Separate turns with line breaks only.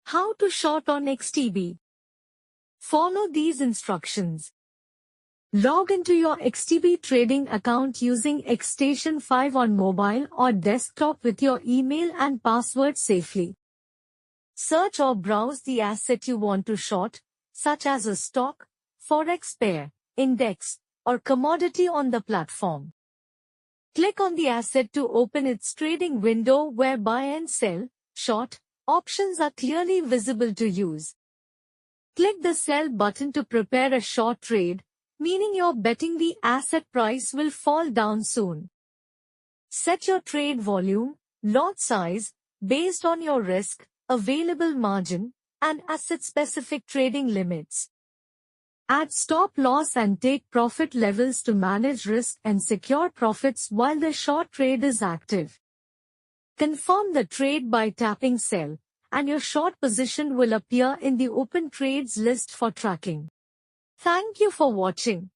How to short on XTB. Follow these instructions. Log into your XTB trading account using Xstation 5 on mobile or desktop with your email and password safely. Search or browse the asset you want to short, such as a stock, Forex pair, index, or commodity on the platform. Click on the asset to open its trading window where buy and sell, short, options are clearly visible to use. Click the sell button to prepare a short trade, meaning you're betting the asset price will fall down soon. Set your trade volume, lot size, based on your risk, available margin, and asset-specific trading limits. Add stop loss and take profit levels to manage risk and secure profits while the short trade is active. Confirm the trade by tapping sell, and your short position will appear in the open trades list for tracking. Thank you for watching.